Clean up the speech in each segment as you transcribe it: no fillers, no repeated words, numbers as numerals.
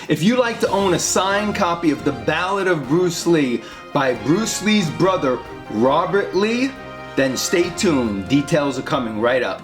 If you'd like to own a signed copy of The Ballad of Bruce Lee by Bruce Lee's brother, Robert Lee, then stay tuned. Details are coming right up.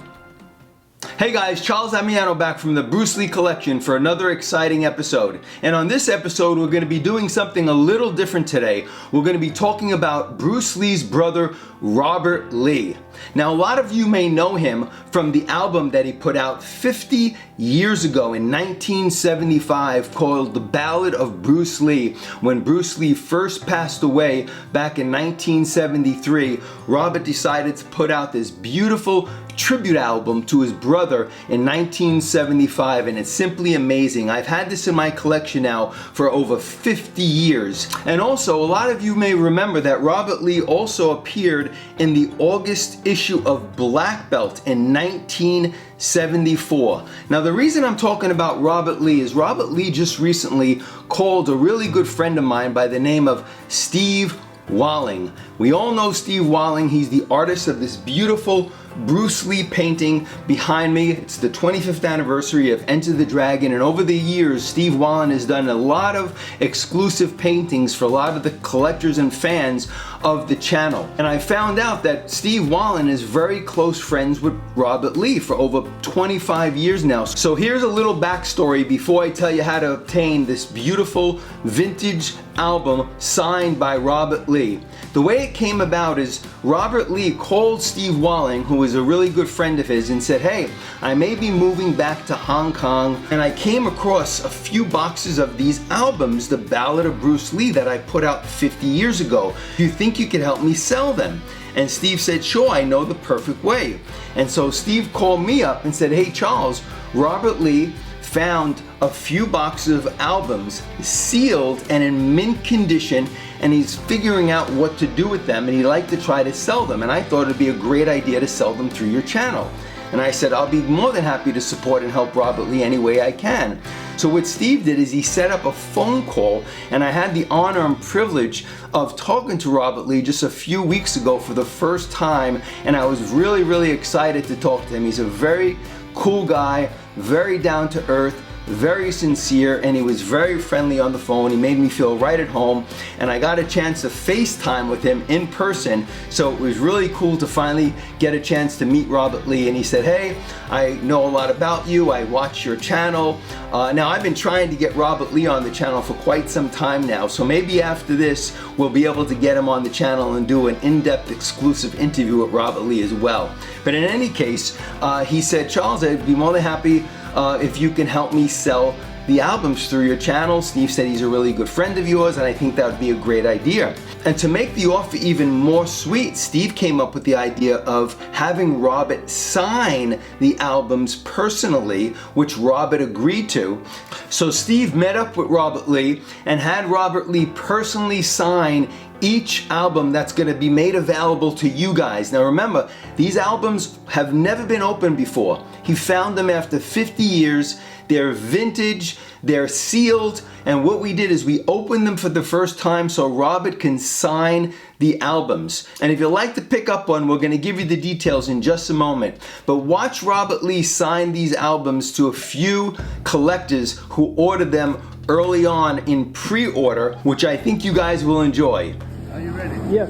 Hey guys, Charles Damiano back from the Bruce Lee collection for another exciting episode. And on this episode, we're going to be doing something a little different today. We're going to be talking about Bruce Lee's brother, Robert Lee. Now, a lot of you may know him from the album that he put out 50 years ago in 1975 called The Ballad of Bruce Lee. When Bruce Lee first passed away back in 1973, Robert decided to put out this beautiful tribute album to his brother in 1975, and it's simply amazing. I've had this in my collection now for over 50 years. And also, a lot of you may remember that Robert Lee also appeared in the August issue of Black Belt in 1974. Now, the reason I'm talking about Robert Lee is Robert Lee just recently called a really good friend of mine by the name of Steve Walling. We all know Steve Walling. He's the artist of this beautiful Bruce Lee painting behind me. It's the 25th anniversary of Enter the Dragon, and over the years Steve Walling has done a lot of exclusive paintings for a lot of the collectors and fans of the channel. And I found out that Steve Walling is very close friends with Robert Lee for over 25 years now. So here's a little backstory before I tell you how to obtain this beautiful vintage album signed by Robert Lee. The way it came about is Robert Lee called Steve Walling, who is a really good friend of his, and said, hey, I may be moving back to Hong Kong, and I came across a few boxes of these albums, The Ballad of Bruce Lee, that I put out 50 years ago. Do you think you could help me sell them? And Steve said, sure, I know the perfect way. And so Steve called me up and said, hey Charles, Robert Lee found a few boxes of albums sealed and in mint condition, and he's figuring out what to do with them, and he'd like to try to sell them. And I thought it'd be a great idea to sell them through your channel. And I said, I'll be more than happy to support and help Robert Lee any way I can. So what Steve did is he set up a phone call, and I had the honor and privilege of talking to Robert Lee just a few weeks ago for the first time, and I was really, really excited to talk to him. He's a very cool guy, very down to earth, very sincere, and he was very friendly on the phone. He made me feel right at home, and I got a chance to FaceTime with him in person, so it was really cool to finally get a chance to meet Robert Lee. And he said, hey, I know a lot about you, I watch your channel. Now, I've been trying to get Robert Lee on the channel for quite some time now, so maybe after this we'll be able to get him on the channel and do an in-depth exclusive interview with Robert Lee as well. But in any case, he said, Charles, I'd be more than happy if you can help me sell the albums through your channel. Steve said he's a really good friend of yours, and I think that would be a great idea. And to make the offer even more sweet, Steve came up with the idea of having Robert sign the albums personally, which Robert agreed to. So Steve met up with Robert Lee and had Robert Lee personally sign each album that's going to be made available to you guys. Now remember, these albums have never been opened before. He found them after 50 years. They're vintage, they're sealed, and what we did is we opened them for the first time so Robert can sign the albums. And if you'd like to pick up one, we're going to give you the details in just a moment. But watch Robert Lee sign these albums to a few collectors who ordered them early on in pre-order, which I think you guys will enjoy. Are you ready? Yes.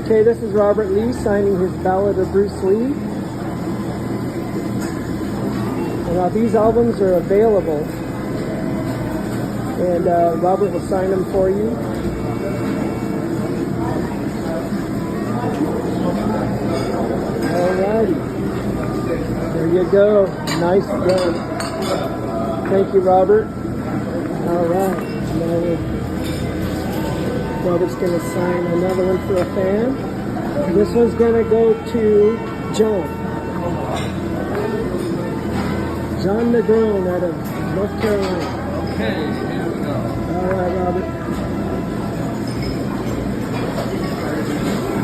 Okay, this is Robert Lee signing his Ballad of Bruce Lee. And now these albums are available, and Robert will sign them for you. Alrighty. There you go. Nice done. Thank you, Robert. Alright. Now Robert's going to sign another one for a fan. And this one's going to go to John. John Negron out of North Carolina. Okay, here we go. All right, Robert.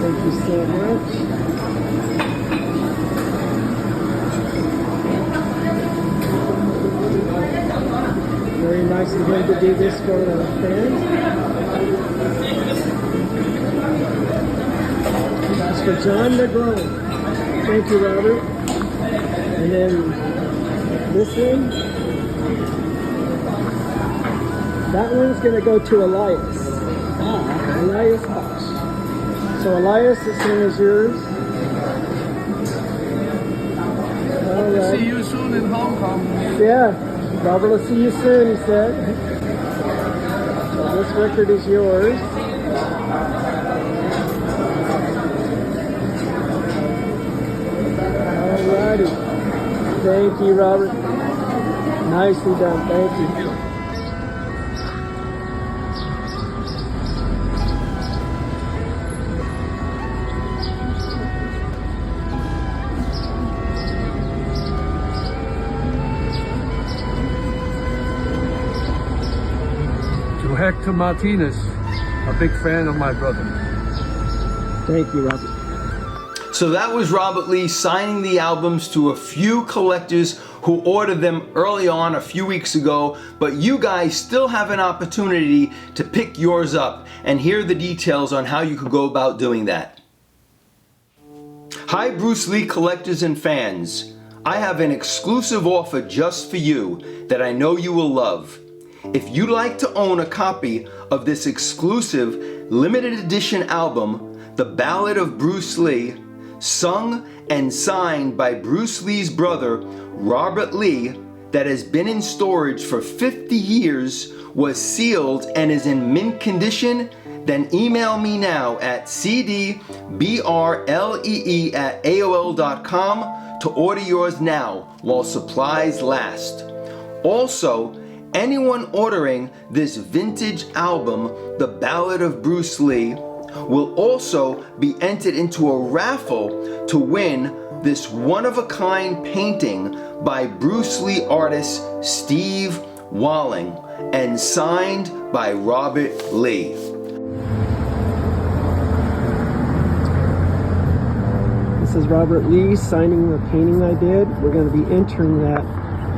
Thank you so much. Very nice of him to do this for the fans. That's for John Negron. Thank you, Robert. And then this one That one's going to go to Elias. Oh, Elias Bosch. So Elias, this one is yours. All okay. right. See you soon in Hong Kong. Yeah, Robert will see you soon, he said. So this record is yours. Alrighty. Thank you, Robert. Nicely done, thank you. To Hector Martinez, a big fan of my brother. Thank you, Robert. So that was Robert Lee signing the albums to a few collectors who ordered them early on a few weeks ago, but you guys still have an opportunity to pick yours up and hear the details on how you could go about doing that. Hi Bruce Lee collectors and fans. I have an exclusive offer just for you that I know you will love. If you'd like to own a copy of this exclusive limited edition album, The Ballad of Bruce Lee, sung and signed by Bruce Lee's brother, Robert Lee, that has been in storage for 50 years, was sealed and is in mint condition, then email me now at cdbrlee@aol.com to order yours now while supplies last. Also, anyone ordering this vintage album, The Ballad of Bruce Lee, will also be entered into a raffle to win this one-of-a-kind painting by Bruce Lee artist Steve Walling and signed by Robert Lee. This is Robert Lee signing the painting I did. We're going to be entering that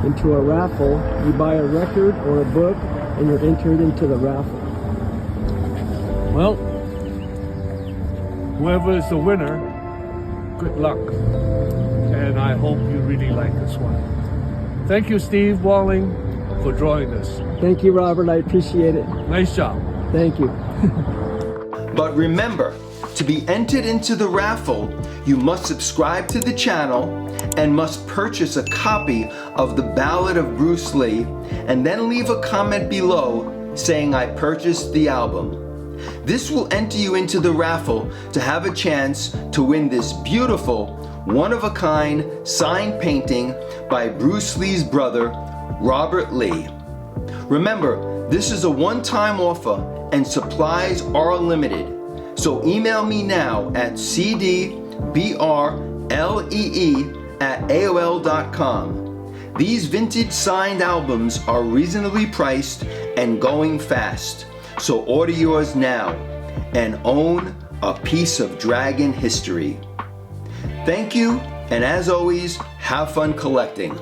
into a raffle. You buy a record or a book and you're entered into the raffle. Well, whoever is the winner, good luck. And I hope you really like this one. Thank you, Steve Walling, for drawing this. Thank you, Robert. I appreciate it. Nice job. Thank you. But remember, to be entered into the raffle, you must subscribe to the channel and must purchase a copy of The Ballad of Bruce Lee and then leave a comment below saying I purchased the album. This will enter you into the raffle to have a chance to win this beautiful, one-of-a-kind signed painting by Bruce Lee's brother, Robert Lee. Remember, this is a one-time offer and supplies are limited. So email me now at cdbrlee@aol.com. These vintage signed albums are reasonably priced and going fast. So order yours now and own a piece of Dragon history. Thank you, and as always, have fun collecting.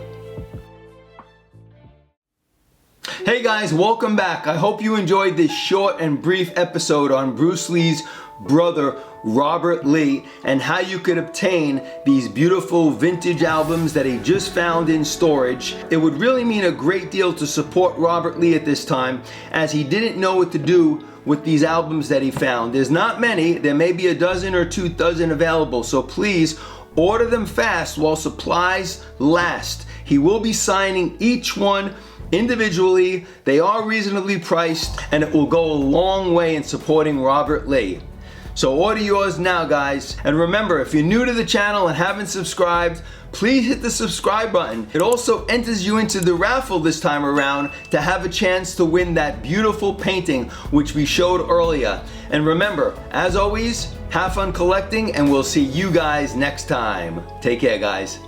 Hey guys, welcome back. I hope you enjoyed this short and brief episode on Bruce Lee's brother Robert Lee and how you could obtain these beautiful vintage albums that he just found in storage. It would really mean a great deal to support Robert Lee at this time, as he didn't know what to do with these albums that he found. There's not many, there may be a dozen or 2 dozen available, so please order them fast while supplies last. He will be signing each one individually. They are reasonably priced and it will go a long way in supporting Robert Lee. So order yours now, guys. And remember, if you're new to the channel and haven't subscribed, please hit the subscribe button. It also enters you into the raffle this time around to have a chance to win that beautiful painting which we showed earlier. And remember, as always, have fun collecting and we'll see you guys next time. Take care, guys.